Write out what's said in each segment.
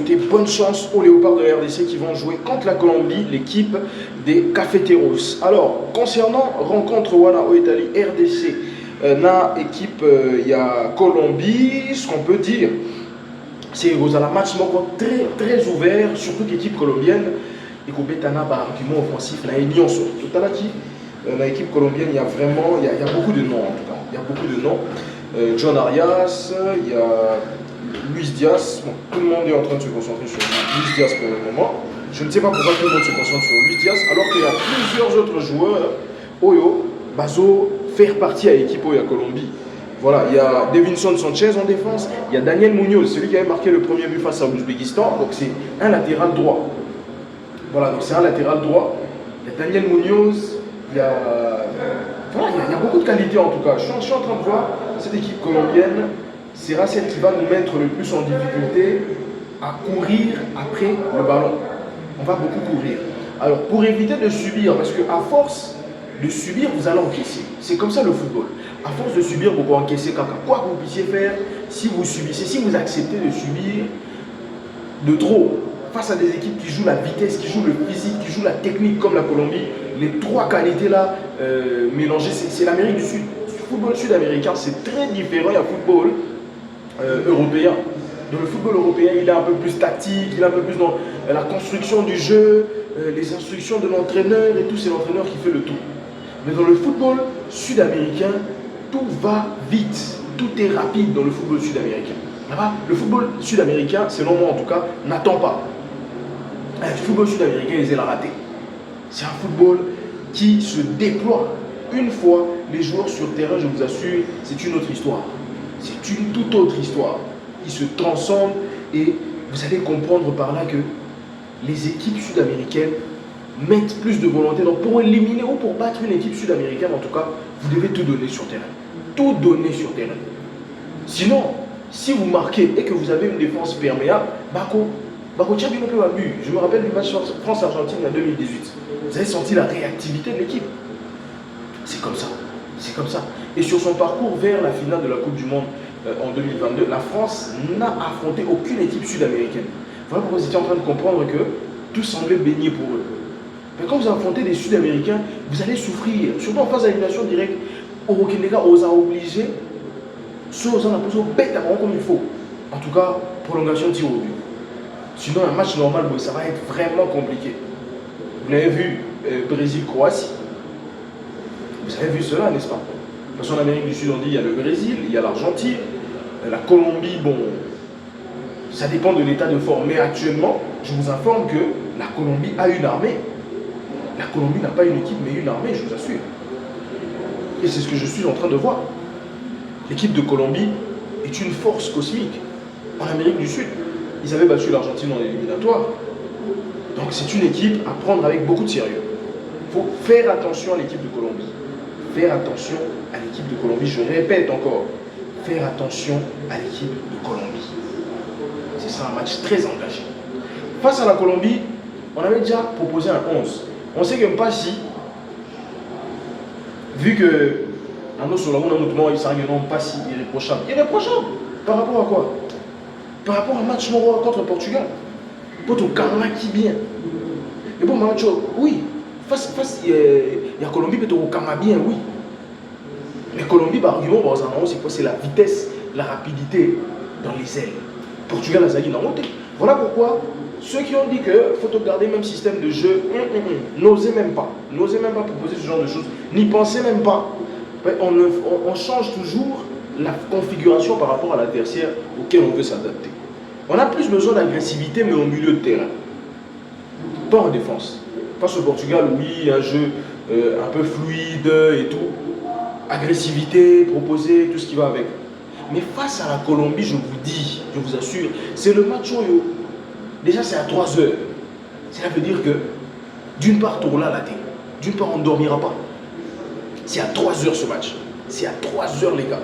souhaiter bonne chance aux Léopards de la RDC qui vont jouer contre la Colombie, l'équipe des Cafeteros. Alors, concernant rencontre Wana Oetali RDC, na équipe, il y a Colombie, ce qu'on peut dire, c'est que vous avez un match très, très ouvert, surtout l'équipe colombienne. Et qu'on a un argument offensif, là, il y a tout à l'heure, dans l'équipe colombienne, il y a vraiment, il y a beaucoup de noms en tout cas. Il y a beaucoup de noms. John Arias, il y a Luis Diaz. Bon, tout le monde est en train de se concentrer sur Luis Diaz pour le moment. Je ne sais pas pourquoi tout le monde se concentre sur Luis Diaz, alors qu'il y a plusieurs autres joueurs. Oyo, Bazo, faire partie à l'équipe Oyo à Colombie. Voilà, il y a Davinson Sanchez en défense, il y a Daniel Munoz, celui qui avait marqué le premier but face à l'Ouzbékistan, donc c'est un latéral droit. Voilà, donc c'est un latéral droit. Il y a Daniel Munoz, il y a, voilà, il y a beaucoup de qualités en tout cas. Je suis en train de voir cette équipe colombienne, c'est celle qui va nous mettre le plus en difficulté à courir après le ballon. On va beaucoup courir. Alors pour éviter de subir, parce qu'à force de subir, vous allez encaisser. C'est comme ça le football. À force de subir, vous pouvez encaisser caca. Quoi que vous puissiez faire, si vous subissez, si vous acceptez de subir de trop, face à des équipes qui jouent la vitesse, qui jouent le physique, qui jouent la technique comme la Colombie, les trois qualités-là mélangées, c'est l'Amérique du Sud. Le football sud-américain, c'est très différent du football européen. Dans le football européen, il est un peu plus tactique, il est un peu plus dans la construction du jeu, les instructions de l'entraîneur et tout, c'est l'entraîneur qui fait le tout. Mais dans le football sud-américain, tout va vite, tout est rapide dans le football sud-américain. Là-bas, le football sud-américain, selon moi en tout cas, n'attend pas. Le football sud-américain, ils ont raté. C'est un football qui se déploie. Une fois les joueurs sur le terrain, je vous assure, c'est une autre histoire. C'est une toute autre histoire. Ils se transcendent et vous allez comprendre par là que les équipes sud-américaines mettent plus de volonté. Donc pour éliminer ou pour battre une équipe sud-américaine, en tout cas, vous devez tout donner sur terrain. Tout donner sur terrain. Sinon, si vous marquez et que vous avez une défense perméable, je me rappelle du match France-Argentine en 2018. Vous avez senti la réactivité de l'équipe. C'est comme ça. C'est comme ça. Et sur son parcours vers la finale de la Coupe du Monde en 2022, la France n'a affronté aucune équipe sud-américaine. Voilà pourquoi vous étiez en train de comprendre que tout semblait baigner pour eux. Mais quand vous affrontez des Sud-Américains, vous allez souffrir. Surtout en phase d'élimination directe, au Roquelega, on a obligé, ceux qui ont posé bête comme il faut. En tout cas, prolongation de tir au but. Sinon, un match normal, ça va être vraiment compliqué. Vous l'avez vu, Brésil-Croatie. Vous avez vu cela, n'est-ce pas? Parce qu'en Amérique du Sud, on dit il y a le Brésil, il y a l'Argentine, la Colombie, bon, ça dépend de l'état de forme. Mais actuellement, je vous informe que la Colombie a une armée. La Colombie n'a pas une équipe, mais une armée, je vous assure. Et c'est ce que je suis en train de voir. L'équipe de Colombie est une force cosmique. En Amérique du Sud, ils avaient battu l'Argentine en éliminatoire. Donc c'est une équipe à prendre avec beaucoup de sérieux. Il faut faire attention à l'équipe de Colombie. Faire attention à l'équipe de Colombie. Je répète encore, faire attention à l'équipe de Colombie. C'est ça un match très engagé. Face à la Colombie, on avait déjà proposé un 11. On sait que Mpassi, vu que il s'est Mpassi irréprochable. Irréprochable par rapport à quoi? Par rapport à un match contre Portugal. Pour ton karma qui bien. Et bon, match, oui. Face, il y a Colombie, mais ton karma bien, oui. Mais Colombie, par argument, c'est quoi? C'est la vitesse, la rapidité dans les ailes. Portugal a zaï dans monté. Voilà pourquoi ceux qui ont dit qu'il faut garder le même système de jeu, n'osez même pas. N'osez même pas proposer ce genre de choses. N'y pensez même pas. On change toujours la configuration par rapport à l'adversaire auquel on veut s'adapter. On a plus besoin d'agressivité, mais au milieu de terrain. Pas en défense. Face au Portugal, oui, un jeu un peu fluide et tout. Agressivité, proposer, tout ce qui va avec. Mais face à la Colombie, je vous dis, je vous assure, c'est le match où déjà c'est à 3 heures. Cela veut dire que d'une part, tu roules à la tête. D'une part, on ne dormira pas. C'est à 3 heures ce match. C'est à 3 heures, les gars.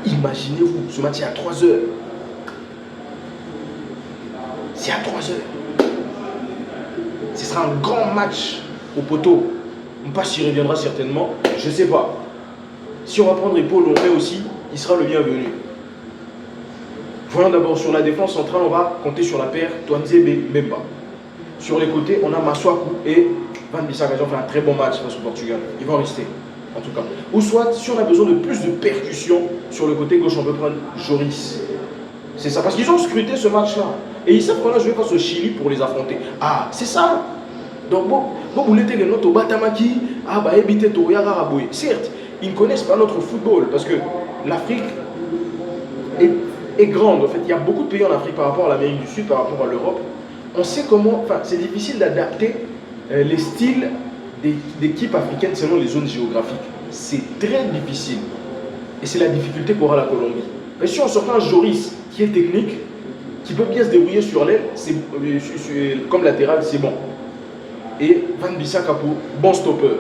Imaginez-vous, ce match est à 3 heures. C'est à 3 heures. Ce sera un grand match au poteau. On ne sait pas s'il reviendra certainement. Je ne sais pas. Si on va prendre Paul Lomé aussi, il sera le bienvenu. Voyons d'abord sur la défense centrale, on va compter sur la paire Twanzebe Mbemba. Sur les côtés, on a Masuaku et Van Bissaka. Ils ont fait un très bon match face au Portugal. Ils vont rester, en tout cas. Ou soit, si on a besoin de plus de percussion, sur le côté gauche, on peut prendre Joris. C'est ça, parce qu'ils ont scruté ce match-là. Et ils savent qu'on a joué face au Chili pour les affronter. Ah, c'est ça. Donc, bon, vous l'été de notre Batamaki, ah, bah, évitez Toyara Raboué. Certes, ils ne connaissent pas notre football, parce que l'Afrique est grande. En fait, il y a beaucoup de pays en Afrique par rapport à l'Amérique du Sud, par rapport à l'Europe. On sait comment, enfin, c'est difficile d'adapter les styles d'équipes africaines selon les zones géographiques. C'est très difficile. Et c'est la difficulté qu'aura la Colombie. Mais si on sort un Joris qui est technique, qui peut bien se débrouiller sur l'aile, comme latéral, c'est bon. Et Van Bissaka pour bon stopper.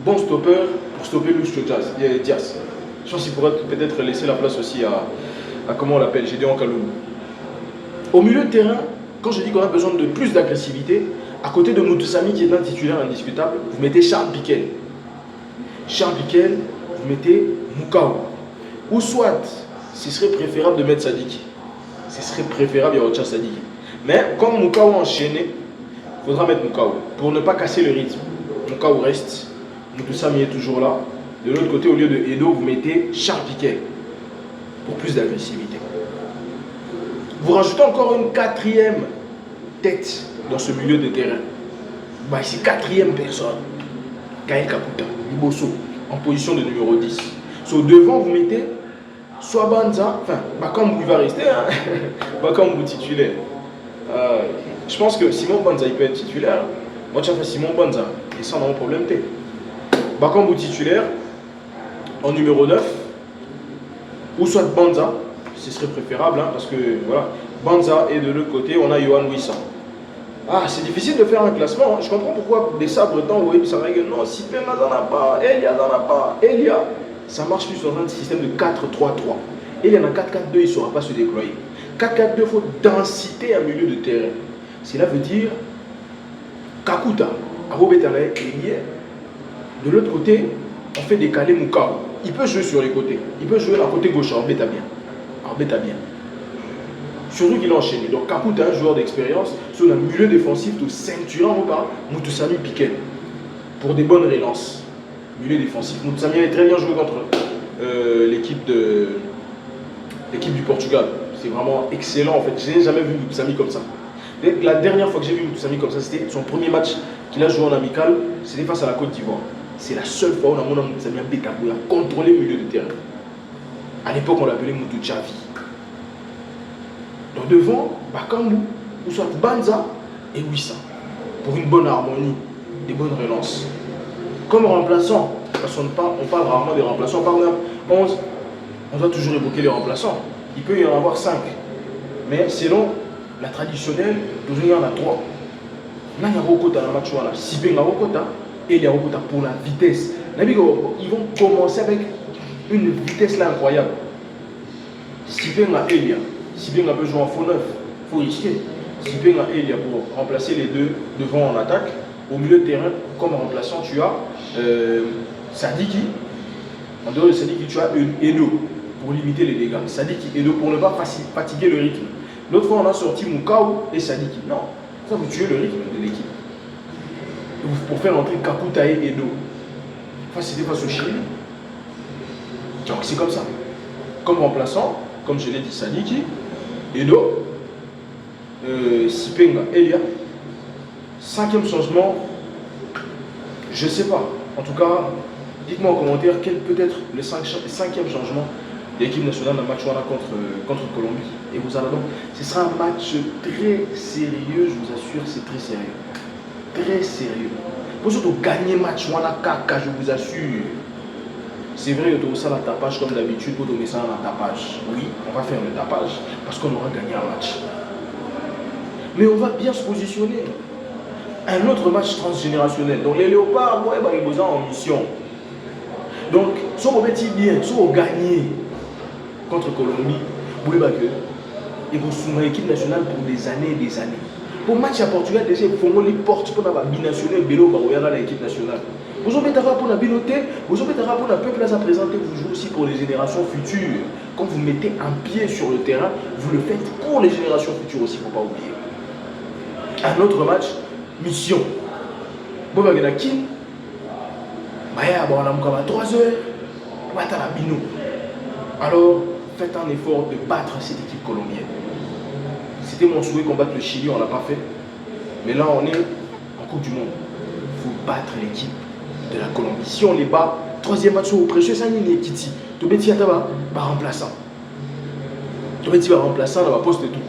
Bon stopper pour stopper Lucho Diaz. Je pense qu'il pourrait peut-être laisser la place aussi à comment on l'appelle, Gédéon Kaloum. Au milieu de terrain, quand je dis qu'on a besoin de plus d'agressivité, à côté de Moutoussamy qui est un titulaire indiscutable, vous mettez Charles Piquel. Charles Piquel, vous mettez Mukau. Ou soit, ce serait préférable de mettre Sadiki. Ce serait préférable, il y a autre Sadiki. Mais comme Mukau a enchaîné, il faudra mettre Mukau pour ne pas casser le rythme. Mukau reste, Moutoussamy est toujours là. De l'autre côté, au lieu de Edo, vous mettez Charles Piquel pour plus d'agressivité. Vous rajoutez encore une quatrième tête dans ce milieu de terrain. Bah, c'est quatrième personne. Gaël Kakuta, Liboso, en position de numéro 10. So, devant, vous mettez soit Banza, enfin, Bakambu il va rester, hein. Bakambu titulaire. Je pense que Simon Banza il peut être titulaire. Moi, j'ai fait Simon Banza, et ça, on a un problème. Bakambu titulaire, en numéro 9, ou soit Banza, ce serait préférable, hein, parce que voilà, Banza et de l'autre côté, on a Yohan Wissa. Ah, c'est difficile de faire un classement. Hein. Je comprends pourquoi des sabres temps, oui, ça règle. Non, Sipé n'en a pas, Elia n'en a pas. Elia, ça marche plus dans un système de 4-3-3. Elia en a 4-4-2, il ne saura pas se déployer. 4-4-2, il faut densité à milieu de terrain. Cela veut dire Kakuta, Arobetale, Elie. De l'autre côté, on fait décaler Mukau. Il peut jouer sur les côtés. Il peut jouer à côté gauche, Arbeta bien. Arbeta bien. Surtout qu'il a enchaîné. Donc Kakuta est un joueur d'expérience sur le milieu défensif de ceinturant par Moutoussamy Piquel. Pour des bonnes relances. Milieu défensif. Moutoussamy a très bien joué contre l'équipe du Portugal. C'est vraiment excellent en fait. Je n'ai jamais vu Moutoussamy comme ça. La dernière fois que j'ai vu Moutoussamy comme ça, c'était son premier match qu'il a joué en amical. C'était face à la Côte d'Ivoire. C'est la seule fois où on a Moutoussamy a contrôlé le milieu de terrain. À l'époque, on l'appelait Moutou Chavi. Donc devant, Bakambu, ou soit Banza et Wissa, pour une bonne harmonie, des bonnes relances. Comme remplaçant, parce qu'on parle rarement des remplaçants, par exemple 11, on doit toujours évoquer les remplaçants. Il peut y en avoir 5. Mais selon la traditionnelle, toujours il y en a 3. Là, il y a Rokota dans le match, Sibé, il y a Rokota, et il y a Rokota pour la vitesse. Ils vont commencer avec une vitesse là incroyable. Sibé, il y a Elia. Sibé peut jouer en faux neuf, il faut risquer. Sibé et Elia pour remplacer les deux devant en attaque. Au milieu de terrain, comme remplaçant, tu as Sadiki. En dehors de Sadiki, tu as Edo pour limiter les dégâts. Sadiki, Edo pour ne pas fatiguer le rythme. L'autre fois, on a sorti Mukau et Sadiki. Non, ça vous tuez le rythme de l'équipe. Pour faire entrer Kakuta et Edo. C'était face au Chili. Donc c'est comme ça. Comme remplaçant, comme je l'ai dit, Sadiki, Edo, Sipenga, Elia. 5e changement, je ne sais pas. En tout cas, dites-moi en commentaire quel peut être le 5e changement de l'équipe nationale dans le match contre Colombie. Et vous allez donc, ce sera un match très sérieux, je vous assure, c'est très sérieux. Très sérieux. Pour surtout gagner match, je vous assure. C'est vrai, que ça la tapage comme d'habitude pour donner ça à la tapage. Oui, on va faire le tapage parce qu'on aura gagné un match. Mais on va bien se positionner. Un autre match transgénérationnel. Donc les léopards, moi, ils sont en mission. Donc, si on met bien, si on gagne contre Colombie, vous voyez que ils vont soumettre l'équipe nationale pour des années et des années. Pour le match à Portugal, déjà, il faut les portes pour la binationale, Bélo, l'équipe nationale. Vous avez pour la binoté, vous avez pour le peuple à présenter, vous jouez aussi pour les générations futures. Quand vous mettez un pied sur le terrain, vous le faites pour les générations futures aussi, il ne faut pas oublier. Un autre match, mission. Bon, il y a qui? Il y a 3 heures, alors, faites un effort de battre cette équipe colombienne. C'était mon souhait qu'on batte le Chili, on ne l'a pas fait. Mais là, on est en Coupe du Monde. Il faut battre l'équipe de la Colombie. Si on les bat, troisième match au précieux, ça n'est Kitty. Tu mets un remplaçant. Tu mets un remplaçant dans la poste et tout.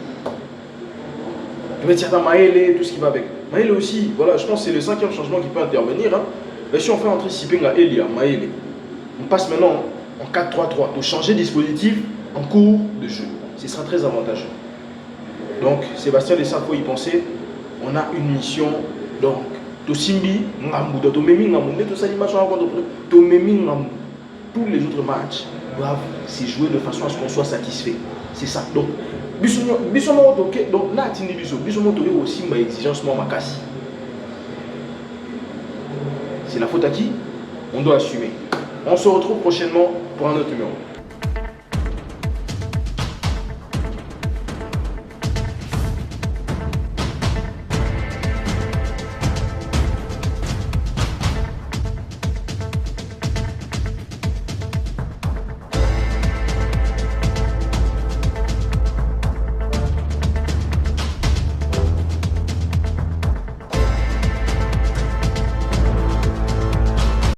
Tu mets un Maëlle, tout ce qui va avec. Maëlle aussi, voilà, je pense que c'est le 5e changement qui peut intervenir. Hein. Mais si on fait entrer Sipenga Elia, Maëlle, on passe maintenant en 4-3-3. Pour changer de dispositif en cours de jeu. Ce sera très avantageux. Donc, Sébastien Dessart, il faut y penser. On a une mission. Donc, Tosimbi, Ngambu, Tomemi Ngambu, tous les autres matchs doivent se jouer de façon à ce qu'on soit satisfait. C'est ça. Donc, donc là, aussi ma exigence, moi, ma casse. C'est la faute à qui? On doit assumer. On se retrouve prochainement pour un autre numéro.